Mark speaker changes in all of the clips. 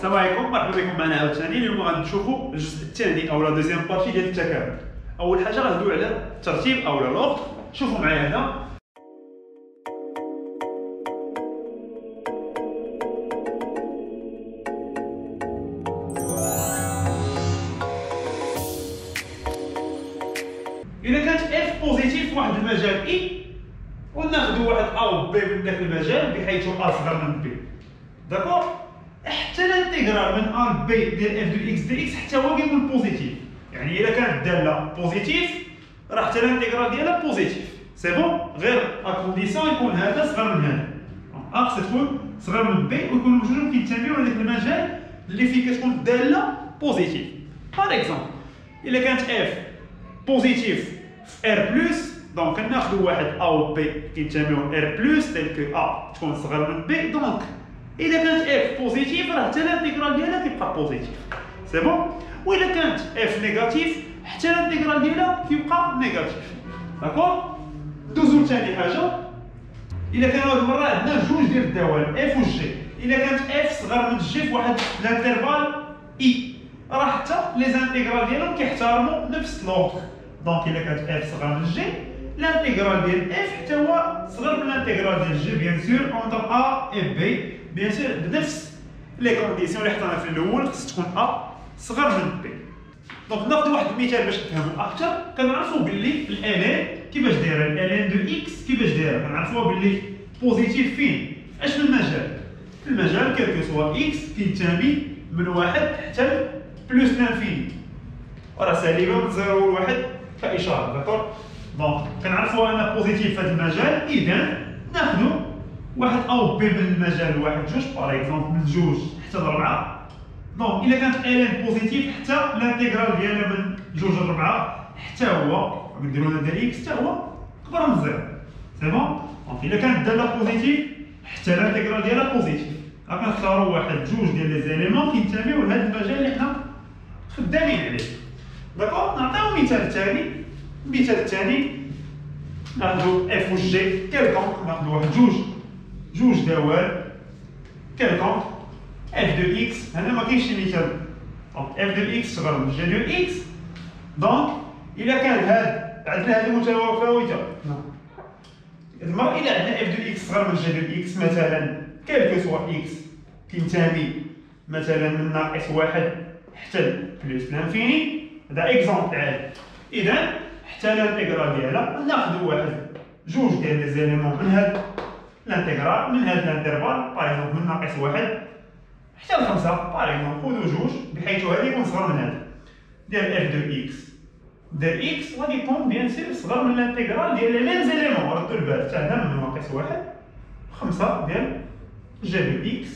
Speaker 1: السلام عليكم، مرحبا بكم معنا عاوتاني. اليوم غادي نشوفوا الجزء الثاني او لا دوزيام بارتي ديال التكامل. اول حاجه غندويو على الترتيب او لا لوغ. شوفوا معايا هنا. اذا كانت اف بوزيتيف في واحد المجال اي، وناخذوا واحد ا و بي من ذاك المجال بحيث ا صغر من بي، داكور؟ حتى الانتيغرال من ا ل بي ديال اف دو اكس دي اكس حتى هو كيكون بوزيتيف. يعني الا كانت الداله بوزيتيف راه حتى الانتيغرال ديالها بوزيتيف. سي بون، غير ا كونديسيون يكون هذا صغر من هذا. ا خصها تكون صغر من بي ويكونوا بجوجهم كينتميو لهذاك المجال اللي فيه كتكون الداله بوزيتيف. باغ اكزومبل الا كانت اف بوزيتيف في ار بلس، دونك ناخذوا واحد ا و بي كينتميو ار بلس تيل كو ا تكون صغر من بي. دونك اذا كانت اف بوزيتيف راه حتى الانتيغرال ديالها كيبقى بوزيتيف. سي بون. واذا كانت اف نيجاتيف حتى الانتيغرال ديالها كيبقى نيجاتيف. داكور؟ دوزو لثاني حاجه. الا كانوا هاد المره عندنا جوج ديال الدوال اف و جي. الا كانت اف صغر من جي في واحد الانترفال اي، راه حتى لي زانتيغرال ديالهم كيحترموا نفس لوغ. دونك الا كانت اف صغر من جي، الانتيغرال ديال اف حتى هو صغر من الانتيغرال ديال جي، بيان سور اونتر ا و بي، بيان سور بنفس لي كونديسيون اللي حطينا في الاول. خص تكون ا صغر من بي. دونك ناخذ واحد المثال باش نفهموا اكثر. كنعرفوا باللي الالين كيفاش دايره، الالين دو اكس كيفاش دايره. كنعرفوها باللي بوزيتيف فين؟ في اش من مجال؟ في المجال كيلكو سوا اكس كينتمي من واحد حتى بلس لانفيني، وراه سالبه من 0 ل 1 كاشاره. داكور؟ دونك كنعرفوها انها بوزيتيف في هذا المجال. اذا ناخذوا واحد ا و بي من المجال لواحد جوج، باغ اكزومبل من جوج حتى ل 4. دونك الا كانت الين بوزيتيف حتى الانتيغرال ديالها من جوج ل 4 حتى هو نديرو لنا ديال اكس حتى هو كبر من 0. سي بون. دونك الا كانت الداله بوزيتيف حتى الانتيغرال ديالها بوزيتيف. غنختاروا واحد جوج ديال لي زيليمون كينتميو لهذا المجال اللي حنا خدامين عليه. داكور؟ نعطيو مثال ثاني. المثال الثاني ناخذ اف و جي كالكونك، ناخذ واحد جوج دوال كالكونك اف دو اكس. هنا ما كاينش شي مثال. دونك اف دو اكس صغر من جي دو اكس. دونك الا كان هاد عندنا هذه متفاوته، المره الا عندنا اف دو اكس صغر من جي دو اكس، مثلا كالكو سوا اكس كينتمي مثلا من ناقص واحد حتى بلس لانفيني، هذا اكزومبل عادي. اذا حتى الانتيغرال ديالها ناخذوا واحد جوج ديال لي زيليمون من هاد الانتيغرال من هاد الانترفال، باغ اكزومبل من ناقص واحد حتى ل 5، باغ اكزومبل خذوا جوج بحيث هذا يكون صغر من هذا ديال اف دو اكس. ديال اكس غادي يكون بيان سور صغر من الانتيغرال ديال لي زيليمون. ردوا البال حتى هنا من ناقص واحد 5 ديال جي دو اكس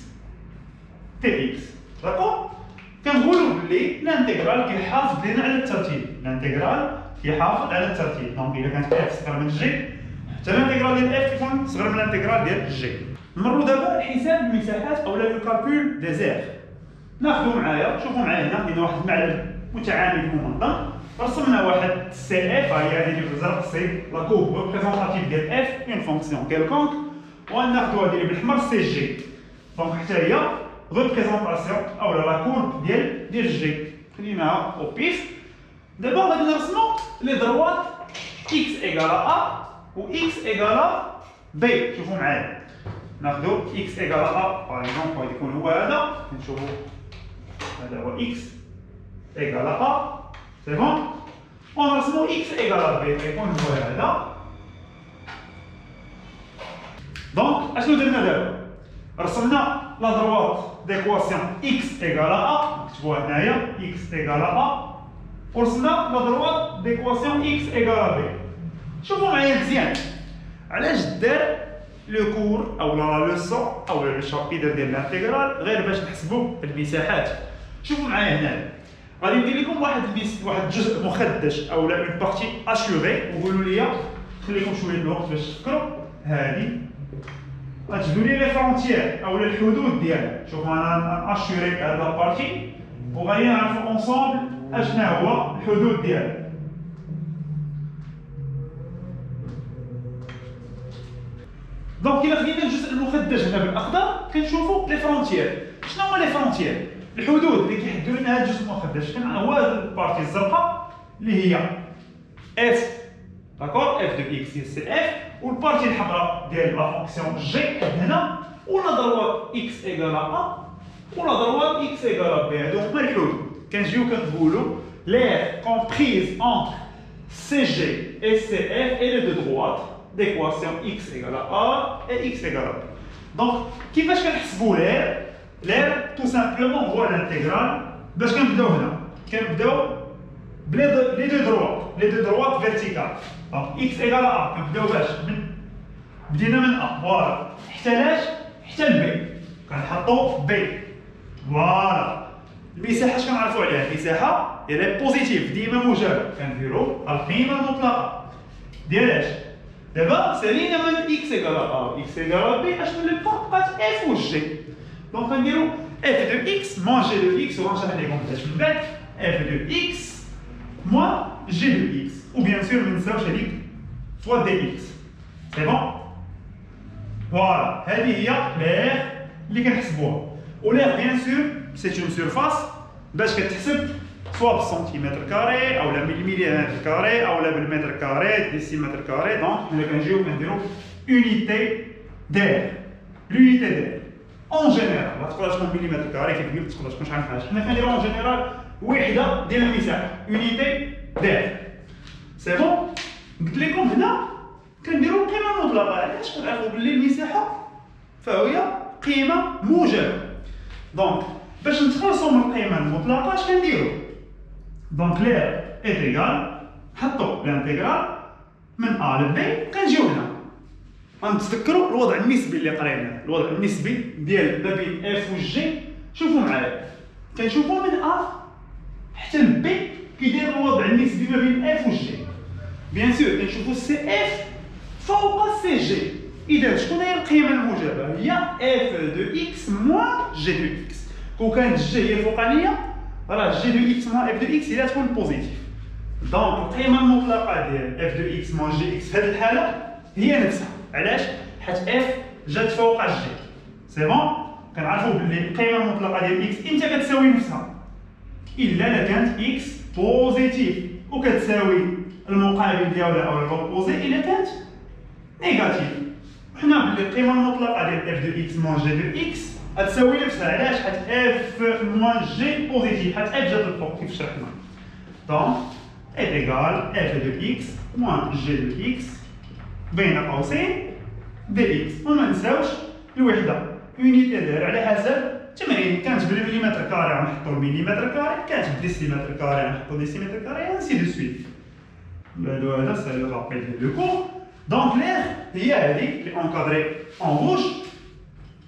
Speaker 1: تي اكس. داكور؟ كنقولوا بلي الانتيغرال كيحافظ لنا على الترتيب. الانتيغرال كيحافظ على الترتيب. دونك الا كانت اف صغر من جي حتى الانتيغرال ديال اف كيكون صغر من الانتيغرال ديال جي. نمروا دابا لحساب المساحات اولا لو كالكول دي زير. ناخذوا معايا، شوفوا معايا هنا كاين واحد المعلم متعامل منظم. رسمنا واحد سي اف، هي هذه اللي بالازرق سي لا كورب ريبريزونطاتيف ديال اف اون فونكسيون كيلكونك، وناخذوا هذه اللي بالحمر سي جي. دونك حتى هي ريبريزونطاسيون اولا لا كورب ديال جي. خليناها او بيف. دابا غادي نرسموا لي دروات اكس ايكالا ا و اكس ايكالا بي. شوفوا معايا، ناخذوا اكس ايكالا ا باغ اكزومبل غادي يكون هو هذا. نشوفوا هذا هو اكس ايكالا ا. سي بون. ونرسموا اكس ايكالا بي غيكون هو هذا. دونك اشنو درنا دابا؟ رسمنا لا دروات ديكواسيون اكس ايكالا ا، نكتبوها هنايا اكس ايكالا ا، ورسمنا لا دروات ديكواسيون اكس ايكالا بي. شوفوا معايا مزيان علاش دار لو كور او لا لوسون او لو شابيتر ديال الانتيغرال غير باش نحسبوا المساحات. شوفوا معايا هنا غادي ندير لكم واحد الجزء مخدش او لا اون بارتي اشوري، وقولوا لي خليكم شويه الوقت باش تفكروا. هذه غتجبدوا لي لي فرونتيير او الحدود ديالها. شوفوا انا اشوري هاد لا بارتي وغادي نعرفوا اونصومبل اشنا هو الحدود ديالها. دونك الا خدينا الجزء المخدج هنا بالاخضر كنشوفوا لي فرونتيير. شنو هما لي فرونتيير؟ الحدود اللي كيحددوا لنا هذا الجزء المؤخر ديال الشكل هو البارتي الزرقاء اللي هي اف، داكور، اف دو اكس هي سي اف، والبارتي الحمراء ديال لا فونكسيون جي هنا، ولا دروات اكس ايكال ا ولا دروات اكس ايكال بي. هادو هما الحدود. كنجيو كنقولوا l'aire comprise entre CG et CF est les deux droites d'équation x égale à a et x égale à b. Donc, كيفاش كنحسبوا l'aire tout simplement هو l'intégrale. باش كنبداو هنا كنبداو les deux droites verticales. Donc x égale à a كنبداو باش بدينا من a فوالا حتى لاش حتى ل b كنحطوا b فوالا. المساحه اش كنعرفوا عليها؟ المساحه هي بوزيتيف ديما موجبه كنديروا القيمه المطلقه ديال اش. دابا سالينا من اكس ايكال ا اكس ايكال بي اشنو اللي بقات اف و جي. دونك كنديروا اف دو اكس موان جي دو اكس وغنشرح لكم حتى من بعد اف دو اكس موان جي دو اكس وبيان سور ما ننساوش هذيك فوا دي اكس. سي بون فوالا هذه هي لير اللي كنحسبوها. ولير بيان سور سي اون سيرفاس باش كتحسب سوا بالسنتيمتر كاري او لا بالمليمتر كاري او لا بالمتر كاري ديسيمتر كاري. دونك حنا كنجيو كنديرو اونيتي دير. لونيتي دير اون جينيرال تقدر تكون مليمتر كاري كيف قلت تقدر تكون شحال من حاجه. حنا كنديرو اون جينيرال وحده ديال المساحه اونيتي دير. سي بون قلت لكم هنا كنديرو القيمه المطلقه. علاش؟ كنعرفوا باللي المساحه فهي قيمه موجبه. دونك باش نتخلصوا من القيمه المطلقه اش كنديرو؟ دونك لير ايت ايكال نحطوا لانتيغرال من ا ل بي. كنجيو هنا غنتذكروا الوضع النسبي اللي قريناه. الوضع النسبي ديال ما بين اف و جي شوفوا معايا كنشوفوا من ا حتى ل بي كيدير الوضع النسبي ما بين اف و جي. بيان سور كنشوفوا سي اف فوق سي جي. اذا شكون هي القيمه الموجبه؟ هي اف دو اكس موان جي دو اكس. كون كانت جي هي الفوقانيه راه جي دو اكس موان اف دو اكس هي تكون بوزيتيف. دونك القيمه المطلقه ديال اف دو اكس موان جي اكس في هذه الحاله هي نفسها. علاش؟ حيت اف جات فوق جي. سي بون كنعرفوا باللي القيمه المطلقه ديال اكس امتى كتساوي نفسها؟ الا كانت اكس بوزيتيف وكتساوي المقابل ديالها او لوبوزي الا كانت نيجاتيف. حنا باللي القيمه المطلقه ديال اف دو اكس موان جي دو اكس غتساوي نفسها. علاش؟ حيت اف موان جي بوزيتيف حيت اف جات الفوق كيف شرحنا. دونك اي ايكال اف دو اكس موان جي دو اكس بين قوسين دي اكس. وما ننساوش الوحده اونيتي دير على حسب التمرين. كانت بالمليمتر كاري غنحطوا المليمتر كاري، كانت بالديسيمتر كاري غنحطوا ديسيمتر كاري انسي دو سويت. هذا سي لو رابيل ديال لو كور. دونك لير هي هذه اللي اونكادري اون روج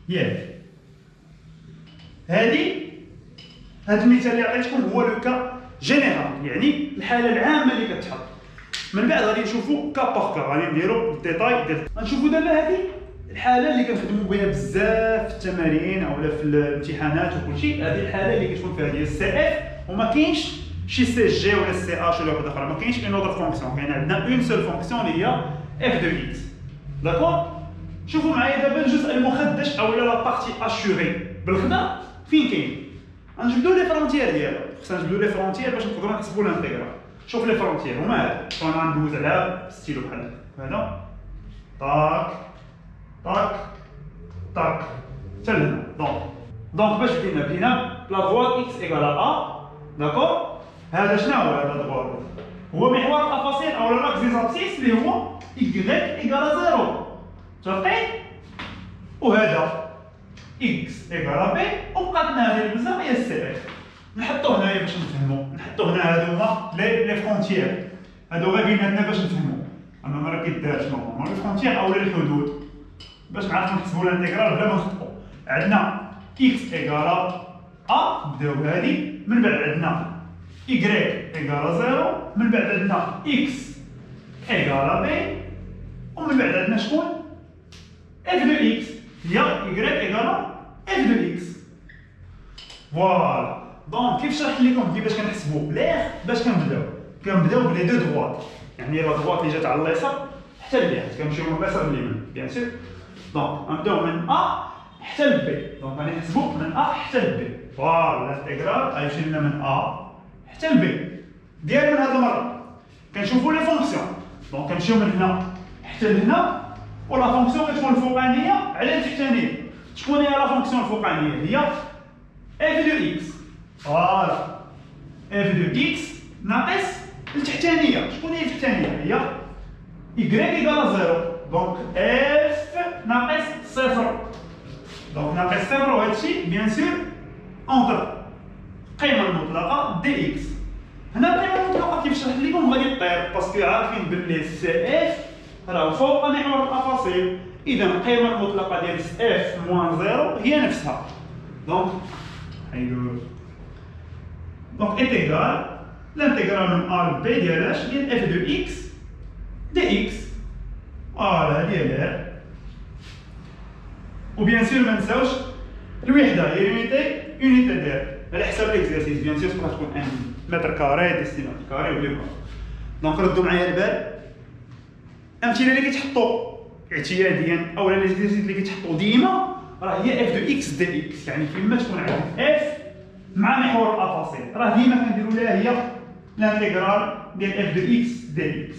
Speaker 1: هي هذه. هذا المثال اللي عطيتكم هو لو كا جينيرال يعني الحاله العامه اللي كتحط. من بعد غادي نشوفوا كا باغ كا غادي نديروا الديتاي ديال. غنشوفوا دابا هذه الحاله اللي كنخدموا بها بزاف في التمارين اولا في الامتحانات وكلشي. هذه الحاله اللي كتكون فيها ديال السي اف وما كاينش شي سي جي ولا سي اش ولا واحده اخرى. ما كاينش اون اوتر فونكسيون. كاين عندنا اون سول فونكسيون اللي هي اف دو اكس. داكور شوفوا معايا دابا الجزء المخدش اولا لا بارتي اشوري بالخضر فين كاين. غنجبدوا لي فرونتيير ديالها. خصنا نجبدوا لي فرونتيير باش نقدروا نحسبوا الانتيغرال. شوف لي فرونتيير هما هادو. انا غندوز عليها ستيلو بحال هذا طاك طاك طاك حتى لهنا. دونك باش بدينا لا فواد اكس ايكال ا. داكور هذا شنو هو هذا الدوار؟ هو محور الافاصيل او لاكس دي زابسيس اللي هو y ايكال 0 صافي. وهذا اكس ايكال بي وبقات لنا هذه البزاف هي السي اف. نحطو هنايا باش نفهمو. نحطو هنا هادو هما لي فرونتيير. هادو غير بيناتنا باش نفهمو. انا ما راه كيدارش نورمالمون لي فرونتيير اولا الحدود باش نعرفو نحسبو الانتيغرال بلا ما نخطئو. عندنا اكس ايكال ا نبداو بهادي. من بعد عندنا y ايكال 0. من بعد عندنا اكس ايكال بي. ومن بعد عندنا شكون؟ اف دو اكس هي y ايكال اف دو اكس. فوالا دونك كيف شرحت لكم كيفاش كنحسبوا لير باش كنبداو بلي دو دروات يعني لا دروات اللي جات على اليسار حتى لليمين. كنمشيو من اليسار لليمين بيان سور. دونك غنبداو من ا حتى ل بي. دونك غادي نحسبوا من ا حتى ل بي. فوالا الانتيغرال غيمشي لنا من ا حتى ل بي. ديال من هاد المره كنشوفوا لي فونكسيون، دونك كنمشيو من هنا حتى لهنا، ولا فونكسيون كتكون الفوقانيه على التحتانيه. شكون هي لا فونكسيون الفوقانيه؟ هي اف دو اكس. فوالا اف دو اكس ناقص التحتانيه. شكون هي التحتانيه؟ هي y ايكال زيرو، دونك اف ناقص صفر. دونك ناقص صفر، وهادشي بيان سور اونتر القيمه المطلقه دي اكس. هنا القيمه المطلقه كيف شرحت لكم غادي طير، باسكو عارفين بلي سي اف راه فوق محور الافاصيل، اذا القيمه المطلقه ديال اف موان زيرو هي نفسها. دونك انتيغرال الانتيغرال من ا ل بي ديال اش؟ ديال اف دو اكس دي اكس. فوالا ديال ار. وبيان سور ما نساوش الوحده هي يونيتي دير على حساب الاكزرسيس. بيان سور تقدر تكون ان متر كاري، ديسيمتر كاري ولا با. دونك ردوا معايا البال، الامثله اللي كيتحطوا اعتياديا او الاكزرسيس اللي كيتحطوا ديما راه هي اف دو اكس دي اكس. يعني فيما تكون عندك اف مع محور الافاصيل راه ديما كنديروا لها هي الانتيغرال ديال اف دو اكس دي اكس.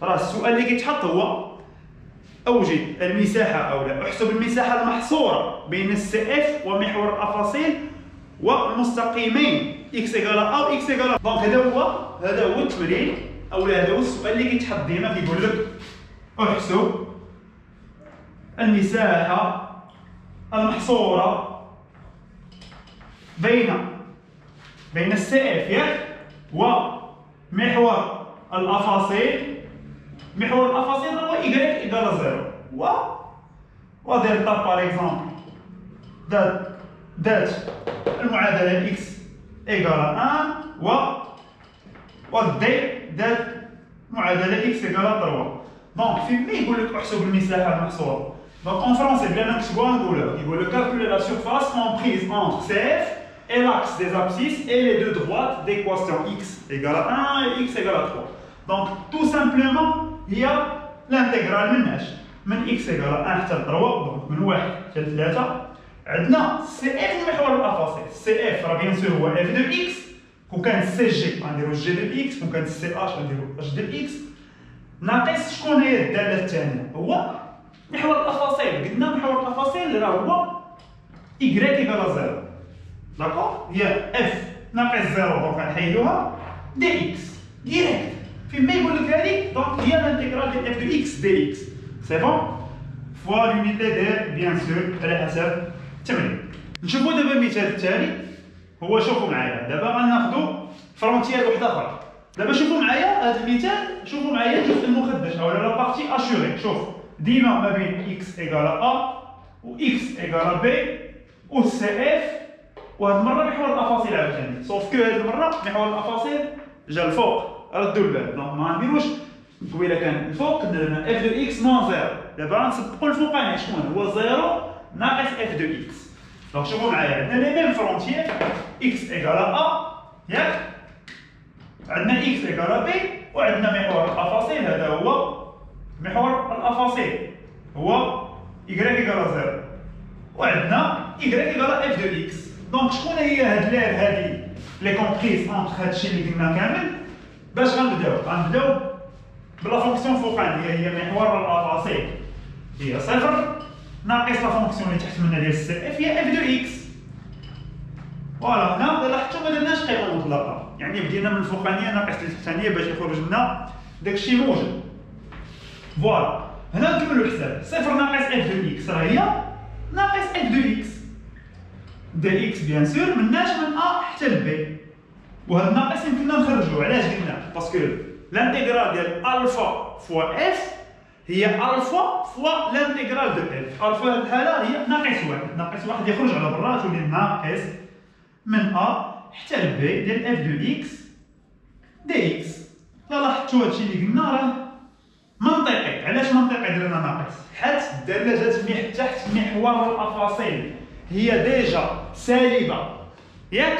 Speaker 1: راه السؤال اللي كيتحط هو اوجد المساحه او لا احسب المساحه المحصوره بين السي اف ومحور الافاصيل والمستقيمين اكس ايكال ا و اكس ايكال. دونك هذا هو التمرين او هذا هو السؤال اللي كيتحط ديما، كيقول لك احسب المساحه المحصوره بين السي اف ياك ومحور الافاصيل. محور الافاصيل هو y ايكال زيرو و دلتا باغ اكزومبل دات المعادله x ايكال 1 و دي دات معادله x ايكال 3. دونك فين ملي يقول لك احسب المساحه المحصوره، دونك اون فرونسي بلا ما نكتبوها نقولها، يقول لك calculer la surface comprise entre CF et l'axe des abscisses et les deux droites d'équation x égale à 1 et x égale à 3. Donc tout simplement هي الانتيغرال من اش؟ من x égale 1 حتى ل 3، دونك من 1 حتى ل 3 عندنا سي اف محور الافاصيل. سي اف راه بيان سور هو اف دو اكس، كون كان سي جي غنديرو جي دو اكس، كون كان سي اش غنديرو اش دو اكس ناقص شكون هي الداله الثانيه؟ هو محور الافاصيل. قلنا محور الافاصيل راه هو y ايكال زيرو، داكور؟ هي اف ناقص زيرو، دونك غنحيدوها دي اكس ديريكت. فين ما يقول لك هذيك دونك هي الانتيغرال ديال اف دو اكس دي اكس. سي بون فوا لونيتي دير بيان سور على حسب التمرين. نشوفوا دابا المثال التالي. هو شوفوا معايا دابا غناخذوا فرونتيير وحده اخرى. دابا شوفوا معايا هذا المثال، شوفوا معايا الجزء المخدش او لا بارتي اشوري. شوف ديما ما بين اكس ايكال ا و اكس ايكال بي و سي اف، وهاد المره محور الافاصيل عاوتاني، سوف كو هاد المره محور الافاصيل جا الفوق. ردوا البال، دونك ما نديروش قبيله كان الفوق درنا اف دو اكس مون زيرو. دابا غنسبقوا الفوقاني شكون هو زيرو ناقص اف دو اكس. دونك شوفوا معايا عندنا لي ميم فرونتيير اكس ايكال ا ياك، عندنا اكس ايكال بي، وعندنا محور الافاصيل هذا هو محور الافاصيل هو y ايكال زيرو، وعندنا y ايكال اف دو اكس. دونك شكون هي هاد لير هادي لي كومبريس اونتر هادشي اللي قلنا كامل؟ باش غنبداو بلا فونكسيون فوقانيه هي محور الافاصيل هي صفر ناقص لا فونكسيون اللي تحت منها ديال السي اف هي اف دو اكس. فوالا هنا لاحظتوا ما درناش قيمه مطلقه، يعني بدينا من الفوقانيه ناقص التحتانيه باش يخرج لنا داكشي موجب. فوالا هنا نكملوا الحساب. صفر ناقص اف دو اكس راه هي ناقص اف دو اكس دي اكس بيان سور مناش من ا حتى ل بي، وهاد الناقص يمكننا نخرجوه. علاش قلنا؟ باسكو الانتيغرال ديال الفا فوا اف هي الفا فوا الانتيغرال دو اف. الفا هاد الحاله هي ناقص واحد، ناقص واحد يخرج على برا تولي ناقص من ا حتى ل بي ديال اف دو اكس دي اكس. لا لاحظتوا هادشي اللي قلنا راه منطقي. علاش منطقي درنا ناقص؟ حيت الداله جات تحت محور الافاصيل هي ديجا سالبه ياك.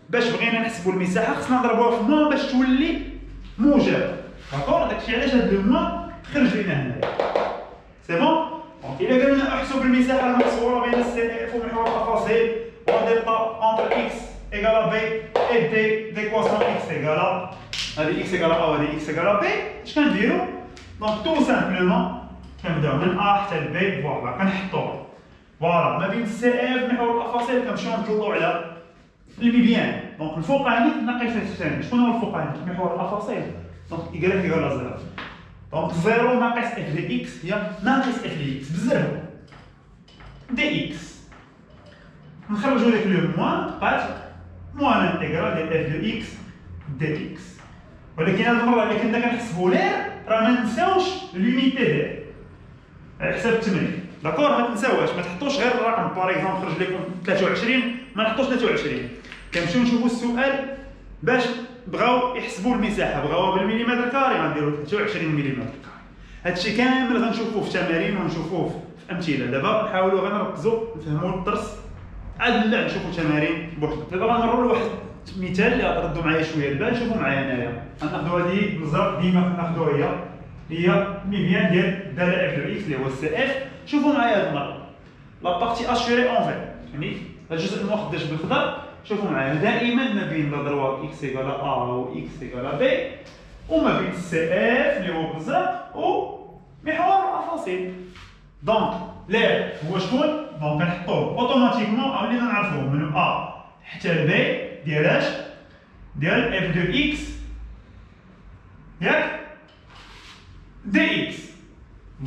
Speaker 1: باش بغينا نحسبوا المساحه خصنا نضربوها في موان باش تولي موجب، داكور؟ داكشي علاش هاد لو موان خرج لينا هنايا. سي بون؟ دونك الا قلنا احسب المساحه المحصوره بين السي اف ومحور الافاصيل ودلتا égale b et d d'équation x égale هذه x égale a وهذه x égale b اش كنديرو دونك تو سامبلومون كنبداو من a حتى ل b فوالا كنحطو فوالا ما بين سي اف محور الافاصيل كنمشيو نطلعو على الميديان دونك الفوقاني ناقص الثاني شكون هو الفوقاني محور الافاصيل دونك y égale à 0 دونك 0 ناقص f دي x هي ناقص f دي x بزاف دي x نخرجوا لك لو موان بقات موان انتيغرال ديال f دو x دي x ولكن هذه المره اللي كنا كنحسبوا ليه راه ما ننساوش لونيتي ديال على حساب التمرين داكور ما تنساوهاش ما تحطوش غير الرقم باغ اكزومبل خرج لكم 23 ما نحطوش 23 كنمشيو نشوفوا السؤال باش بغاو يحسبوا المساحه بغاوها بالمليمتر كاري غنديروا 23 مليمتر كاري هادشي كامل غنشوفوه في تمارين ونشوفوه في امثله دابا نحاولوا غير نركزوا نفهموا الدرس عاد من بعد نشوفوا تمارين بوحدهم دابا غنمروا لواحد مثال اللي غتردوا معايا شويه البال شوفوا معايا هنايا غناخذوا هذه بالزرق ديما كناخذوها هي ميديان ديال الداله اف دو اكس اللي هو السي اف شوفوا معايا هاد المره لا بارتي اشوري اون في يعني هاد الجزء المخدش بالخضر شوفوا معايا دائما ما بين لا دروا اكس ايكال ا و اكس ايكال بي وما بين السي اف اللي هو بالزرق و محور الافاصيل دونك لا هو شكون دونك كنحطوه اوتوماتيكمون ولينا نعرفوه من ا حتى ل بي ديال اش ديال اف دو اكس ياك دي اكس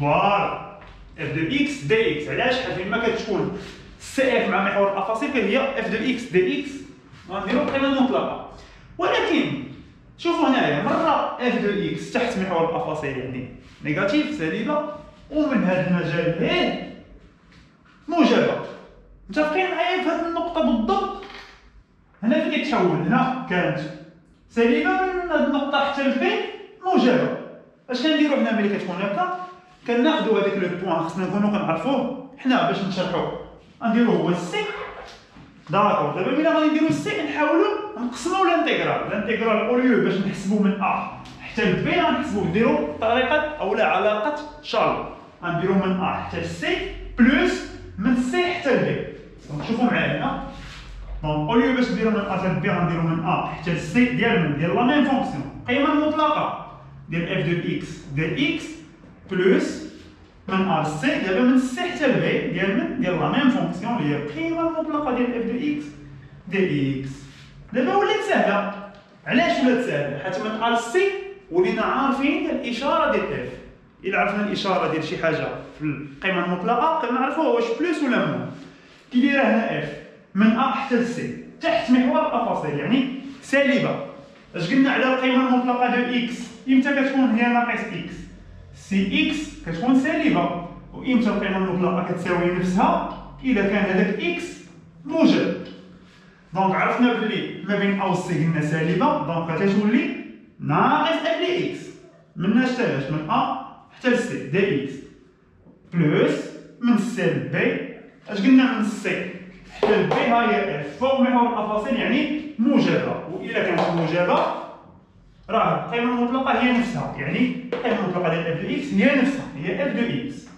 Speaker 1: فوالا اف دو اكس دي اكس علاش حيت ما كتكون سي اف مع محور الافاصيل هي اف دو اكس دي اكس غنديرو القيمه المطلقه ولكن شوفوا هنايا مره اف دو اكس تحت محور الافاصيل يعني نيجاتيف سالبه ومن هذا المجال هذا موجبه متفقين معايا في هذه النقطه بالضبط هنا فين كيتحول هنا كانت سالبه من هذه النقطه حتى لفين موجبه اش كنديرو حنا ملي كتكون هكا كناخذوا هذاك لو بوين خصنا نكونوا كنعرفوه حنا باش نشرحوه غنديرو هو السي داكور دابا ملي غادي نديرو السي نحاولوا نقسموا الانتيغرال اوليو باش نحسبوا من ا حتى ل بي غنحسبوا نديرو طريقه اولا علاقه شارل غنديرو من ا حتى ل سي بلس من سي حتى ل بي دونك شوفوا معايا هنا دونك اوليو باش نديرو من ا حتى ل بي غنديرو من ا حتى ل سي ديال لا ميم فونكسيون القيمه المطلقه ديال اف دو اكس دي اكس بلس من ا ل سي دابا من سي حتى ل بي ديال لا ميم فونكسيون اللي هي القيمه المطلقه ديال اف دو اكس دي اكس دابا ولات سهله علاش ولات سهله حيت من ا ل سي ولينا عارفين الاشاره ديال اف الا عرفنا الاشاره ديال شي حاجه في القيمه المطلقه كنعرفوها واش بلس ولا مون كي دايره هنا اف من ا حتى ل سي تحت محور الافاصيل يعني سالبه اش قلنا على القيمه المطلقه ديال اكس امتى كتكون هي ناقص اكس سي اكس كتكون سالبه وامتى القيمه المطلقه كتساوي نفسها اذا كان هذاك اكس موجب دونك عرفنا بلي ما بين ا و سي قلنا سالبه دونك كتولي ناقص اف دي اكس من اش تاش من ا حتى ل سي دي اكس بلس من سي ل بي اش قلنا من سي حتى ل بي ها هي اف فوق محور الافاصيل يعني موجبه واذا كانت موجبه راه القيمه المطلقه هي نفسها يعني القيمه المطلقه ديال اف دو اكس هي نفسها هي اف دو اكس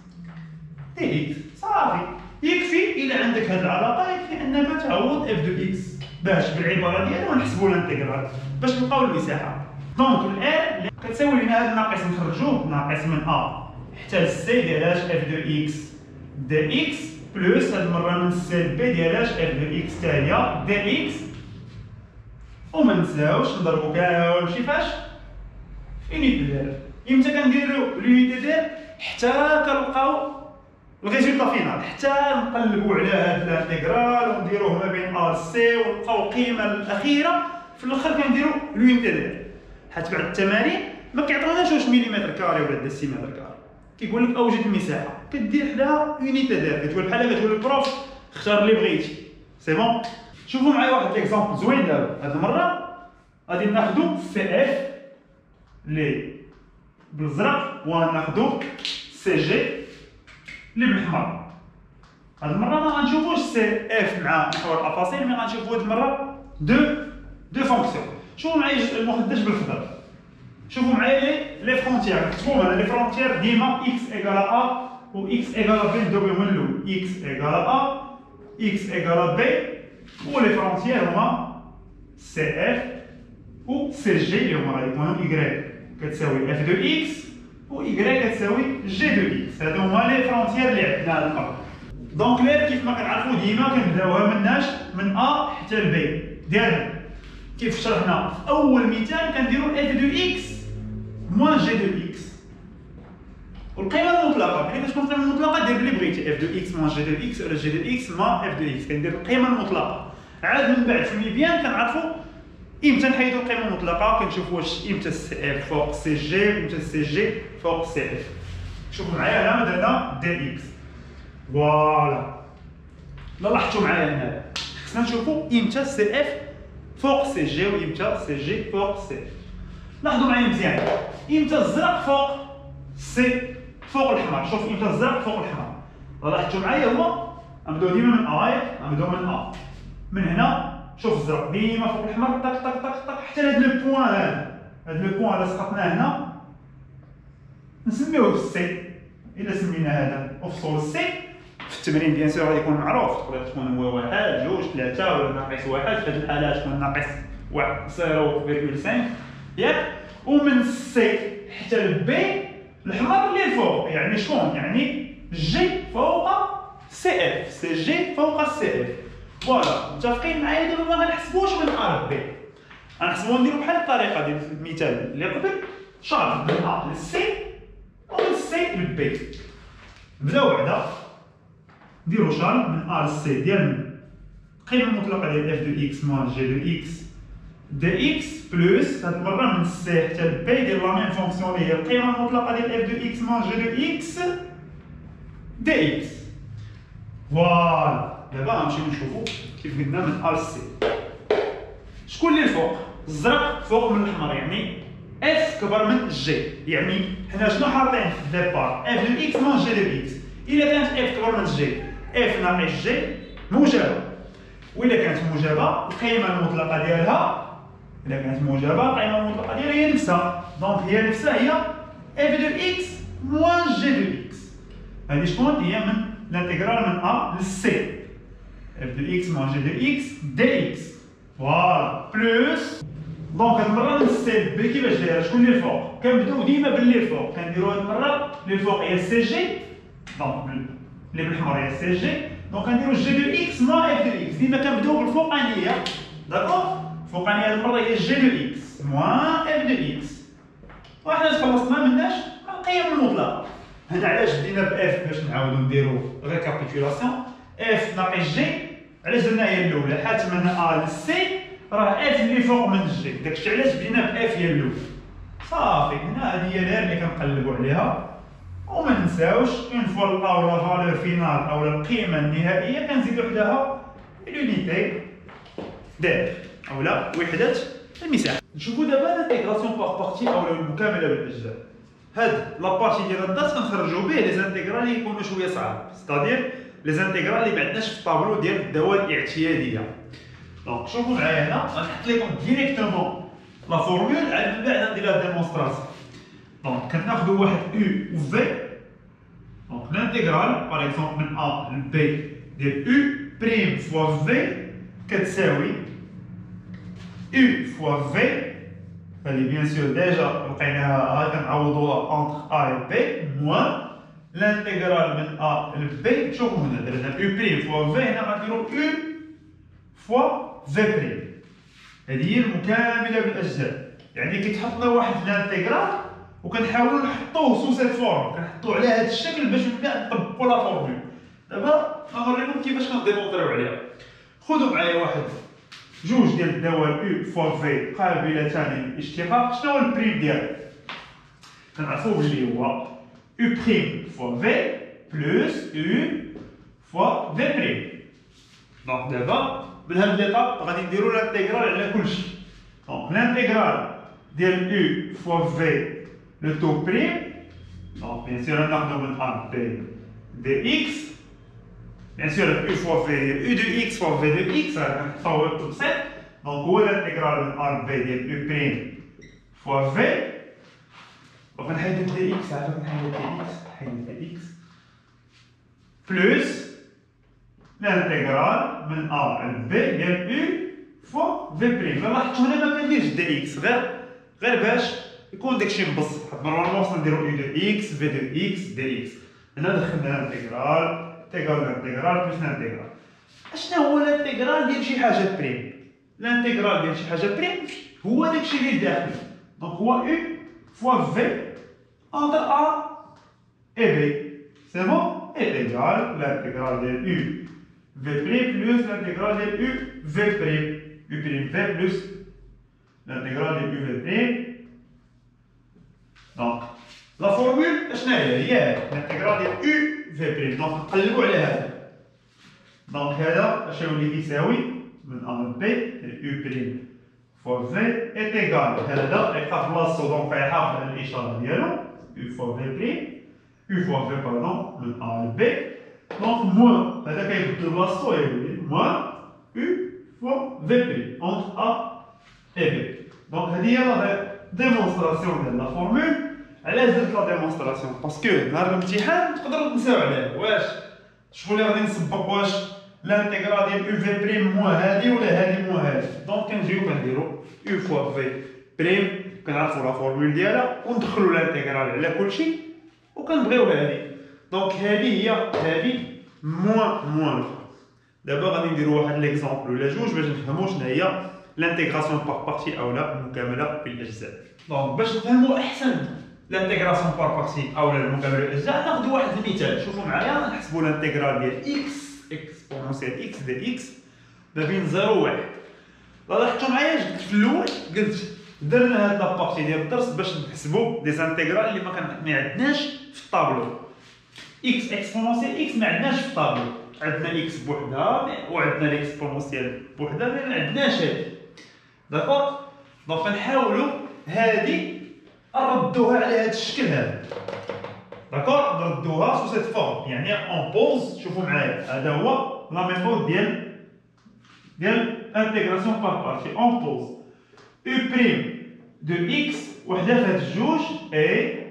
Speaker 1: دي اكس صافي يكفي الا عندك هذه العلاقه يكفي انك تعوض اف دو اكس باش بالعباره ديالها ونحسبوا الانتيغرال باش نلقاو المساحه دونك الان كتساوي لنا هذا الناقص نخرجوه ناقص من ا حتى للسي ديال اش اف دو اكس دي اكس بلس هاد المره من السي بي ديال اش اف دو اكس حتى هي دي اكس وما نساوش نضربو كاملشي فاش في يونيتي ديال امتى كنديرو اليونيتي ديال حتى كنلقاو الريزولطا فينال حتى نقلبوا على هاد الانتيغرال ونديروه ما بين ا و سي ونلقاو القيمه الاخيره في الاخر كنديرو اليونيتي ديال حيت بعد التمارين ما كيعطيوناش واش مليمتر كاري ولا ديسيمتر كاري كيقول لك اوجد المساحه كدير حداها يونيتي ديال كتقول بحال كتقول للبروف اختار اللي بغيتي سي بون شوفوا معايا واحد ليكزامبل زوين دابا هاد المره غادي ناخذوا سي اف لي بالازرق وناخذوا سي جي اللي بالاحمر هاد المره ما غنشوفوش سي اف مع محور الافاصيل مي غنشوفوا هاد المره دو فونكسيون شوفوا معايا الجزء المخدش بالخضر شوفوا معايا لي فرونتيير كتبوهم انا لي فرونتيير ديما اكس ايكال ا و اكس ايكال بي ندويو من الاول اكس ايكال ا اكس ايكال بي ولي فرونتيير هما سي اف و سي جي اللي هما غادي يكونوا y كتساوي اف دو اكس و y كتساوي جي دو اكس. هادو هما لي فرونتيير اللي عندنا على الارض. دونك لير كيف ما كنعرفوا ديما كنبداوها مناش من ا حتى ل بي ديالنا. كيف شرحنا في اول مثال كنديروا اف دو اكس موان جي دو اكس، والقيمه المطلقه ملي كتكون القيمه المطلقه دير اللي بغيتي اف دو اكس موان جي دو اكس ولا جي دو اكس ما اف دو اكس، كندير القيمه المطلقه. عاد من بعد في المبيان كنعرفوا امتى نحيدوا القيمه المطلقه، كنشوفوا واش امتى السي اف فوق سي جي وامتى السي جي فوق سي اف. شوفوا معايا هنا درنا دي اكس فوالا. لا لاحظتوا معايا هنا خصنا نشوفوا امتى سي اف فوق سي جي وامتى سي جي فوق سي اف. لاحظوا معايا مزيان امتى الزرق فوق سي فوق الحمر. شوف امتى الزرق فوق الحمر. لاحظتوا معايا هو غنبداو ديما من ا، غنبداو من ا من هنا. شوف الزرق ديما فوق الحمر طق طق طق طق حتى لهاد لو بوان هذا. هاد لو بوان اللي سقطناه هنا نسميوه السي. الا سمينا هذا افصل السي في التمرين بيان سور غادي يكون معروف، تقدر تكون هو 1 2 3 ولا ناقص 1. في هذه الحالة تكون ناقص 0.5 ياك. ومن السي حتى لبي الحمر اللي الفوق يعني شكون؟ يعني جي فوق سي اف، سي جي فوق سي اف. فوالا متفقين معايا؟ دابا ما غنحسبوش من ا ل بي، غنحسبوها نديرو بحال الطريقه ديال المثال اللي قبل. شارب من ا للسي ومن السي للبي. نبداو بعدا نديرو شارب من ا للسي ديال القيمه المطلقه ديال اف دو اكس موان جي دو اكس دي اكس بلس هاد المره من السي حتى لبي ديال لا ميم فونكسيون اللي هي القيمه المطلقه ديال اف دو اكس موان جي دو اكس دي اكس. فوالا دابا غنمشيو نشوفو كيف قلنا من ا لسي. شكون اللي الفوق؟ الزرق فوق من الاحمر، يعني اف كبر من جي. يعني حنا شنو حاطين في الديبار؟ اف دو اكس موان جي دو اكس. الا كانت اف كبر من جي اف ناقص جي موجبه، والا كانت موجبه القيمه المطلقه ديالها إذا كانت موجبة القيمة المطلقة ديالها هي نفسها. دونك هي نفسها هي اف دو اكس موان جي دو اكس. هذه شكون هي؟ من الانتيغرال من ا لسي اف دو اكس موان جي دو اكس دي اكس. فوالا بلوس دونك هاد المرة من السي لبي كيفاش دايرة؟ شكون اللي الفوق؟ كنبداو ديما باللي الفوق، كنديرو هاد المرة اللي الفوق هي السي جي، دونك اللي بالحمر هي السي جي. دونك كنديرو جي دو اكس موان اف دو اكس. ديما كنبداو بالفوقانية داكوغ. فوقانية هاد المرة هي جي دو اكس موان اف دو اكس. وحنا تخلصنا مناش؟ من القيم المطلقة. هنا علاش بدينا باف باش نعاودو نديرو ريكابيتولاسيون. اف ناقص جي علاش درنا هي الأولى؟ حيت من ا لسي راه اف اللي فوق من جي، داكشي علاش بدينا باف هي الأولى. صافي هنا هادي هي لير اللي كنقلبو عليها. وما ننساوش اون فوا لقاو لا فالور فينال أو القيمة النهائية كنزيدو حداها لونيتي دير اولا وحده المساحه. نشوفوا دابا لانتيغراسيون باغ بارتي اولا المكامله بالاجزاء. هاد لابارتي ديال الدات كنخرجوا به لي زانتيغرال اللي يكونوا شويه صعاب، ستادير لي زانتيغرال اللي ما عندناش في الطابلو ديال الدوال الاعتياديه. دونك شوفوا معايا هنا غنحط لكم ديريكتومون لا فورمول عاد من بعد ندير لها ديمونستراسيون. دونك كناخذوا واحد او و في. دونك لانتيغرال باغ اكزومبل من ا ل بي ديال او بريم فوا في كتساوي U fois V, elle est bien sûr déjà, on a entre A et B, moins l'intégrale de A et B, U' fois V, on a U fois V'. هذه هي المكاملة بالأجزاء. يعني كيتحط لنا واحد الانتيغرال وكنحاولوا نحطوه سو سيت فورم، كنحطوه على هذا الشكل باش من بعد نطبقوا لا فورمول. دابا غنوريكم كيفاش كنديمونطريو عليها. خذوا معايا واحد جوج ديال الدوال او فوا في قابلتان للاشتقاق. شنو هو البريم ديالو؟ كنعرفوه بلي هو او بريم فوا في بلس او فوا في بريم. دونك دابا من هاد ليطاب غادي نديرو لانتيغرال على كلشي. دونك لانتيغرال ديال او فوا في لو تو بريم. دونك بيان سور ناخدو من ا بي دي اكس. Bien sûr, U fois V, U de X fois V de X, ça va tout ça. Donc, où est l'intégrale de R B de U prime fois V? On va faire dx, ça va faire dx, plus l'intégrale de A et B de U فوا في بريم. لاحظتوا هنا ما كنديرش دي اكس، غير باش يكون داكشي مبسط. نورمالمون خصنا نديرو يو دو اكس في دو اكس دي اكس. هنا دخلنا الانتيغرال تيغال الانتيغرال بلس الانتيغرال. اشنا هو الانتيغرال ديال شي حاجه بريم؟ الانتيغرال ديال شي حاجه بريم هو داكشي اللي داخل. دونك هو او فوا في entre A et B. C'est bon? Est égal l'intégrale de U V' plus l'intégrale de U V'. U prime V plus l'intégrale de U V'. Donc, la formule, هي l'intégrale de U V'. Donc, نقلبوا على هذا. Donc, هذا اش يولي كيساوي من A من B U prime fois V est égal. هذا يبقى في بلاصتو، دونك غيحافظ على الإشارة ديالو. U fois V', U fois V, pardon, من A à B. Donc, moins, هذا كيبدل بلاصتو يولي moins U fois V' entre A et B. Donc, هذه هي لا ديمونستراسيون ديال لا فورمول. علاش درت لا ديمونستراسيون؟ باسكو نهار الامتحان تقدروا تنساو عليه. واش شكون اللي غادي نسبق؟ واش الانتيغرال ديال U V' موان هادي ولا هادي موان هادي؟ دونك كنجيو كنديرو U fois V'. كنعرفوا لا فورمول ديالها وندخلوا الانتيغرال على كلشي وكنبغيو هادي. دونك هادي موان. دابا غادي نديروا واحد ليكزامبل ولا جوج باش نفهموا شنو هي الانتيغراسيون بار بارتي اولا المكامله بالاجزاء. دونك باش نفهموا احسن الانتيغراسيون بار بارتي اولا المكامله بالاجزاء ناخذوا واحد المثال. شوفوا معايا نحسبوا الانتيغرال ديال اكس اكسبونونسيال اكس دي اكس ما بين 0 و 1. لاحظتوا معايا اش قلت في الاول؟ قلت درنا هاد لابارتي ديال الدرس باش نحسبوا دي زانتيغرال اللي ما عندناش في الطابلو. اكس اكسبونونسيال اكس ما عندناش في الطابلو، عندنا اكس بوحدها وعندنا ليكسبونونسيال بوحدها، ما عندناش هادي. داكور؟ دونك نحاولوا هادي نردوها على هاد الشكل هذا. داكور؟ نردوها سو سيت فورم، يعني اون بوز. شوفوا معايا هذا هو لا ميثود ديال انتيغراسيون بار بارتي. اون بوز U prime de x وحده في هاد الجوج اي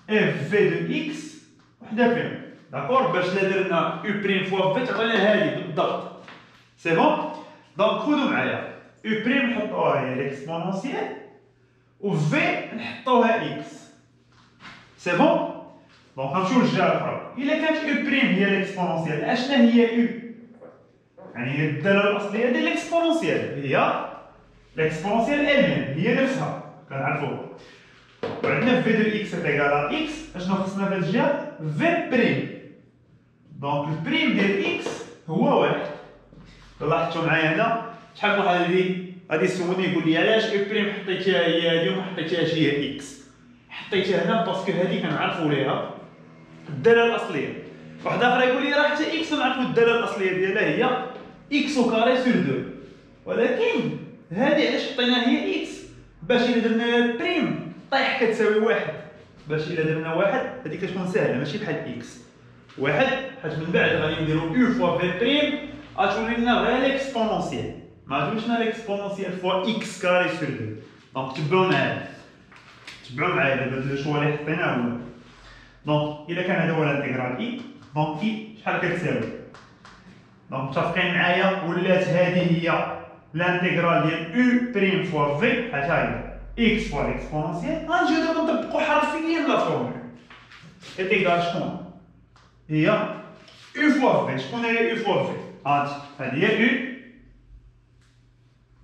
Speaker 1: اف في دو اكس وحده فيهم. داكور؟ باش لا درنا U prime فوا في تعطينا هادي بالضبط. سي بون؟ دونك خذوا معايا U prime نحطوها هي ليكسبونونسيال و في نحطوها اكس. سي بون؟ دونك غنمشيو للجهه الاخرى. الا كانت U prime هي ليكسبونونسيال، اشنا هي U؟ يعني هي الداله الاصليه ديال ليكسبونونسيال هي l'exponentielle elle-même هي نفسها كنعرفوها. وعندنا في دو اكس ايكال اكس، اشنو خصنا في هاد الجهه؟ في بريم. دونك البريم ديال اكس هو واحد. لاحظتوا معايا هنا شحال من واحد غادي يسولني يقول لي علاش او بريم حطيتيها هي هادي وما حطيتيهاش هي اكس؟ حطيتها هنا باسكو هادي كنعرفوا ليها الداله الاصليه. واحد اخر يقول لي راه حتى اكس كنعرفوا الداله الاصليه ديالها هي اكس او كاري سور 2، ولكن هادي علاش حطيناها هي اكس؟ باش الا درنا بريم طيح كتساوي واحد. باش الا درنا واحد هادي كتكون ساهله ماشي بحال اكس. واحد حيت من بعد غادي نديرو او فوا في بريم غتولي لنا غير ليكسبونونسيال، ما غاديوش لنا ليكسبونونسيال فوا اكس كاري سور 2. دونك تبعوا معايا دابا هاد الشوا اللي حطيناه هو. دونك الا كان هذا هو الانتيغرال اي، دونك اي شحال كتساوي؟ دونك متفقين معايا ولات هذه هي الانتيغرال ديال U بريم فوا في حيت هاهي إكس فوا ليكسبونونسيال. غنجيو دابا نطبقو حرفيا لا فورمول. إيتيغال شكون؟ هي U فوا في. شكون هي U فوا في؟ هانت هادي هي U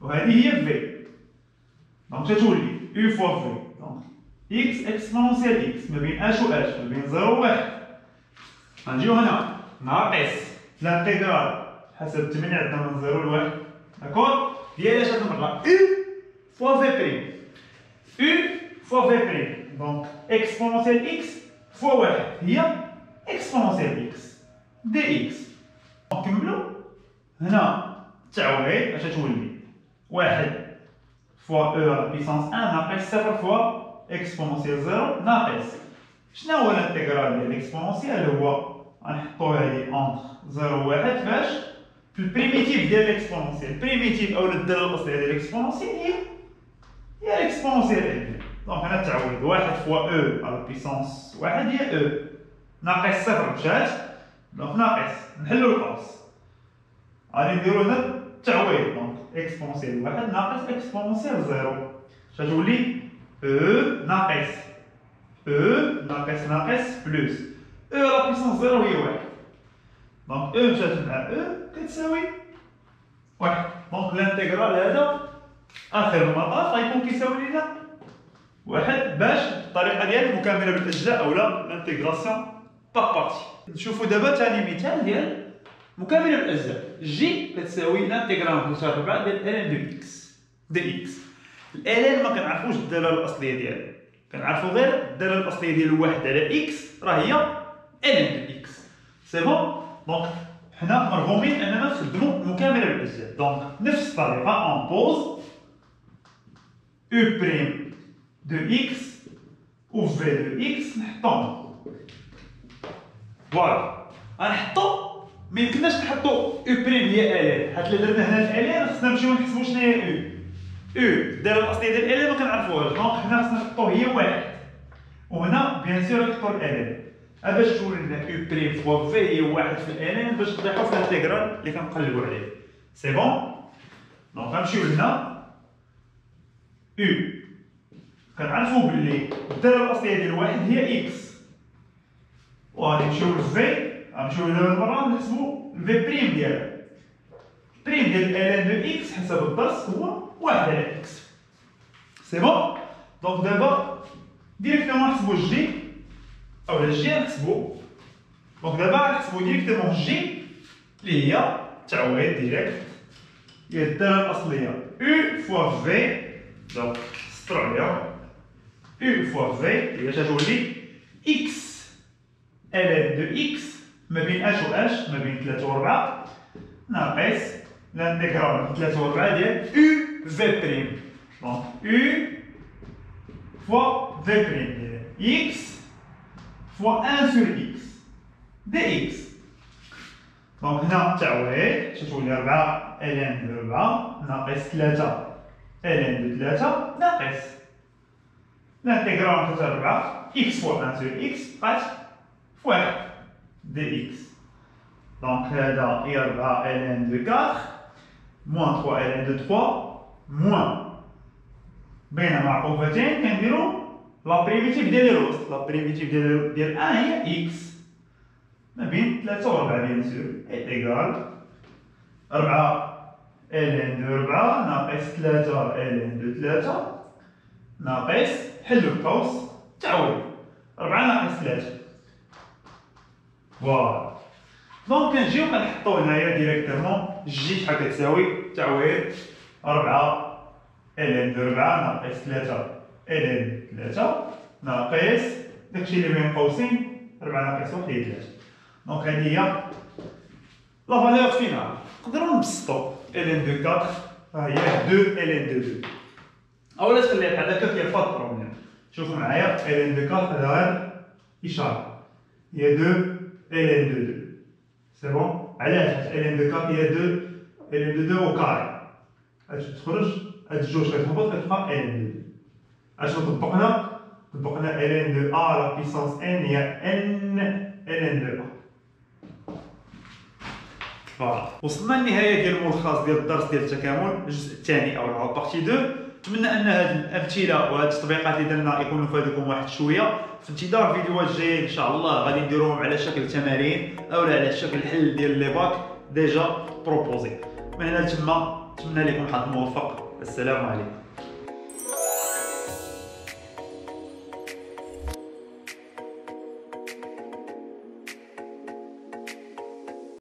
Speaker 1: وهادي هي في. دونك تتولي U فوا في. دونك إكس إكسبونونسيال إكس ما بين اش و اش، ما بين 0 و 1. غنجيو هنا ناقص الانتيغرال حسب 8 عندنا من 0 ل 1. داكور؟ ديال اش هاد المره؟ U فوا في بريم. U فوا في بريم. دونك اكسبونونسيال اكس فوا واحد هي اكسبونونسيال اكس دي اكس. نكملو هنا التعويض اش تولي؟ واحد فوا او على بيسونس 1 ناقص 0 فوا اكسبونونسيال 0 ناقص. شنو هو الانتيغرال ديال الاكسبونونسيال؟ هو غنحطو هادي اونتر 0 و 1 فاش؟ في البريميتيف ديال ليكسبونونسيال. البريميتيف اولا الداله الاصليه ديال ليكسبونونسيال هي ليكسبونونسيال ال. دونك هنا التعويض واحد فوا او على بيسونس واحد هي او ناقص 0 مشات. دونك ناقص نحلو القوس غادي نديرو هنا التعويض. دونك اكسبونسيال واحد ناقص اكسبونسيال زيرو غتولي او ناقص او ناقص بلوس او لا بيسونس زيرو هي واحد دونك او مشات مع او كتساوي واحد دونك الانتيغرال هذا اخر المطاف غيكون كيساوي لنا واحد باش الطريقه ديال المكامله بالاجزاء اولا الانتيغراسيون باغ بارتي. نشوفوا دابا ثاني مثال ديال مكامله بالاجزاء جي كتساوي الانتيغرال بلس 4 ديال الان دو اكس دي اكس. الان ما كنعرفوش الدلاله الاصليه ديالها كنعرفوا غير الدلاله الاصليه ديال الواحد على اكس راه هي ان دو اكس سي بون. دونك حنا مرغومين اننا نخدموا مكامله بالاجزاء دونك نفس الطريقه اون بوز او بريم دو اكس و في دو اكس نحطوهم فوالا غنحطو ما يمكنناش نحطو او بريم هي الان حيت الا درنا هنا الان خصنا نمشيو نحسبو شنو هي او الداله الاصليه ديال الان ما كنعرفوهاش دونك حنا خصنا نحطو هي واحد وهنا بيان سور نحطو الان باش تولي لنا او بريم فوا في هي واحد في الان باش نطيحو في الانتيغرال اللي كنقلبو عليه سي بون. دونك غنمشيو لهنا او كنعرفو بلي الداله الاصليه ديال واحد هي اكس وغادي نمشيو للفي غنمشيو دابا المره نحسبو الفي بريم ديالها بريم ديال الان دو اكس حسب الدرس هو واحد على اكس سي بون. دونك دابا ديريكتومون نحسبو الجي اولا الجي نحسبو دونك دابا نحسبو ديريكتومون الجي اللي هي تعويض ديريكت هي الداله الاصليه او فوا في دونك سطرو عليها او فوا في اللي هي تتولي اكس ln دو اكس ما بين اش و اش ما بين 3 و 4 ناقص الانتيغرال من 3 و 4 ديال او في بريم دونك او فوا في بريم ديال اكس فوا 1 سور اكس دي اكس دونك هنا تعويض تتولي 4 ln دو 4 ناقص 3 ln دو 3 ناقص الانتيغرال من 3 و 4 اكس فوا 1 سور اكس بقات واحد دي اكس دونك هذا هي 4 ln دو 4 موان 3 ln دو 3 موان بين معطوفتين كنديرو لا بريميتيف ديال الوسط لا بريميتيف ديال 1 هي اكس ما بين 3 و 4 بيان سور ايغال 4 ln دو 4 ناقص 3 ln دو 3 ناقص حلو القوس تعويض 4 ناقص 3 فوالا. دونك كنجيو كنحطو هنايا ديريكتومون جي شحال كتساوي تعويض 4 ln دو 4 ناقص 3 ln 3 ناقص داكشي اللي بين قوسين 4 ناقص 1 هي 3 دونك هادي هي لا فالور فينال. نقدرو نبسطو ln دو 4 هي 2 ln دو 2 اولا تخليها بحال هكا فيها فات بروبليم شوفوا معايا ln دو 4 هذا غير اشاره هي 2 ln دو 2 سي بون علاش حيت ln دو 4 هي 2 ln دو 2 او كاري اش تخرج هاد الجوج كتهبط كتبقى ln دو 2 اش طبقنا ln دو ا لا بيسونس n هي n ln دو 1 فوالا. وصلنا للنهايه ديال الملخص ديال الدرس ديال التكامل الجزء الثاني او لا بارتي 2. نتمنى ان هذه الامثله وهذه التطبيقات اللي درنا يكونوا فادوكم واحد شويه. في انتظار الفيديوهات الجايه ان شاء الله غادي نديروهم على شكل تمارين او على شكل حل ديال لي باك ديجا بروبوزي. من هنا لتما نتمنى لكم حظ موفق. السلام عليكم.